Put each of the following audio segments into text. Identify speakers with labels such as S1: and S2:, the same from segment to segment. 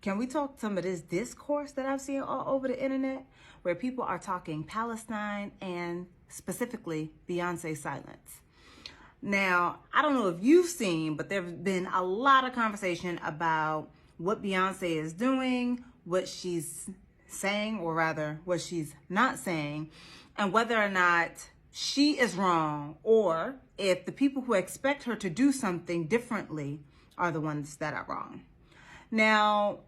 S1: can we talk some of this discourse that I've seen all over the internet where people are talking Palestine and specifically Beyonce silence? Now, I don't know if you've seen, but there's been a lot of conversation about what Beyonce is doing, what she's saying, or rather what she's not saying, and whether or not she is wrong, or if the people who expect her to do something differently are the ones that are wrong. Now,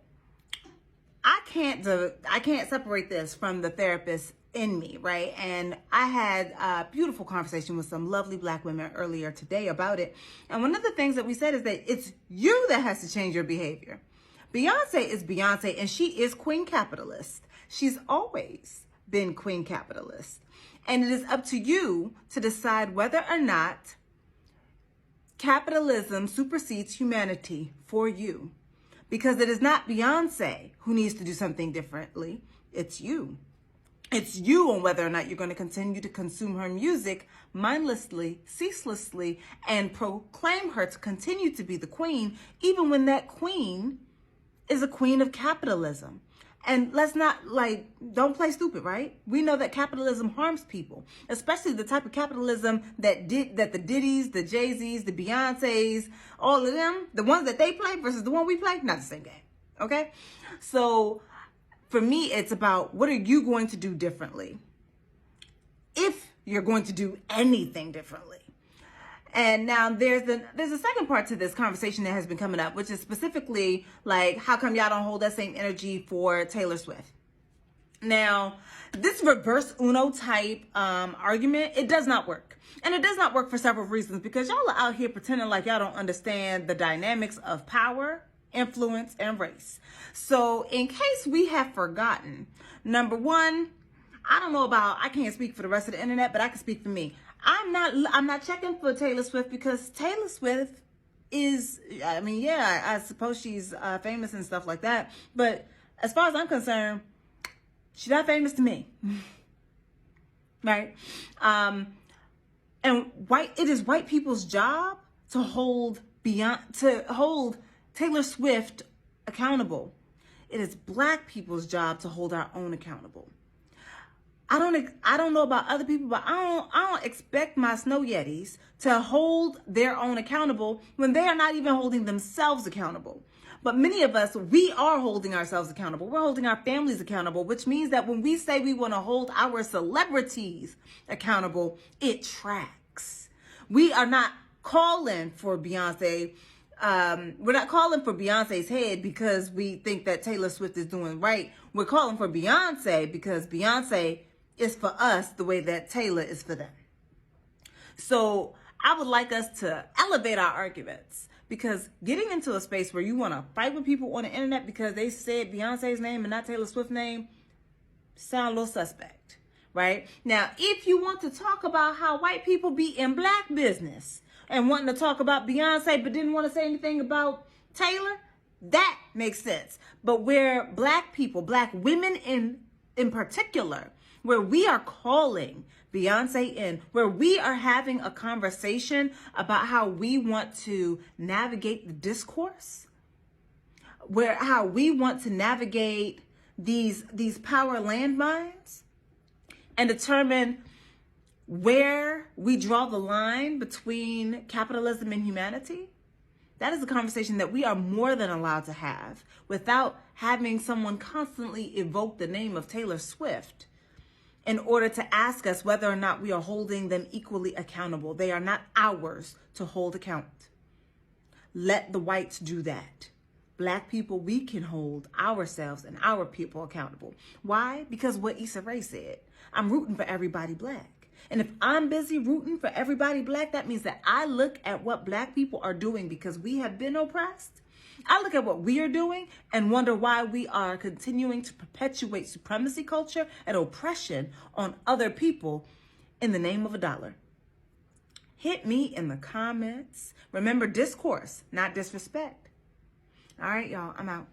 S1: I can't separate this from the therapist in me, right? And I had a beautiful conversation with some lovely Black women earlier today about it. And one of the things that we said is that it's you that has to change your behavior. Beyonce is Beyonce, and she is Queen Capitalist. She's always been Queen Capitalist. And it is up to you to decide whether or not capitalism supersedes humanity for you. Because it is not Beyonce who needs to do something differently. It's you. It's you on whether or not you're going to continue to consume her music mindlessly, ceaselessly, and proclaim her to continue to be the queen, even when that queen is a queen of capitalism. And let's not, don't play stupid, right? We know that capitalism harms people, especially the type of capitalism that the Diddy's, the Jay-Z's, the Beyoncé's, all of them, the ones that they play versus the one we play, not the same game, okay? So for me, it's about what are you going to do differently? If you're going to do anything differently. And now there's a second part to this conversation that has been coming up, which is specifically like, how come y'all don't hold that same energy for Taylor Swift? Now, this reverse Uno type argument, it does not work. And it does not work for several reasons, because y'all are out here pretending like y'all don't understand the dynamics of power, influence, and race. So in case we have forgotten, number one, I can't speak for the rest of the internet, but I can speak for me. I'm not checking for Taylor Swift because Taylor Swift is, I suppose she's famous and stuff like that. But as far as I'm concerned, she's not famous to me. Right? And it is white people's job to hold Taylor Swift accountable. It is Black people's job to hold our own accountable. I don't know about other people, but I don't expect my snow yetis to hold their own accountable when they are not even holding themselves accountable. But many of us, we are holding ourselves accountable. We're holding our families accountable, which means that when we say we want to hold our celebrities accountable, it tracks. We are not calling for Beyonce. We're not calling for Beyonce's head because we think that Taylor Swift is doing right. We're calling for Beyonce because Beyonce is for us the way that Taylor is for them. So I would like us to elevate our arguments, because getting into a space where you want to fight with people on the internet because they said Beyonce's name and not Taylor Swift's name sound a little suspect, right? Now, if you want to talk about how white people be in Black business and wanting to talk about Beyonce but didn't want to say anything about Taylor, that makes sense. But where Black people, Black women in particular, where we are calling Beyonce in, where we are having a conversation about how we want to navigate the discourse, how we want to navigate these power landmines and determine where we draw the line between capitalism and humanity. That is a conversation that we are more than allowed to have without having someone constantly evoke the name of Taylor Swift in order to ask us whether or not we are holding them equally accountable. They are not ours to hold account. Let the whites do that. Black people, we can hold ourselves and our people accountable. Why? Because what Issa Rae said, I'm rooting for everybody Black. And if I'm busy rooting for everybody Black, that means that I look at what Black people are doing because we have been oppressed. I look at what we are doing and wonder why we are continuing to perpetuate supremacy culture and oppression on other people in the name of a dollar. Hit me in the comments. Remember, discourse, not disrespect. All right, y'all, I'm out.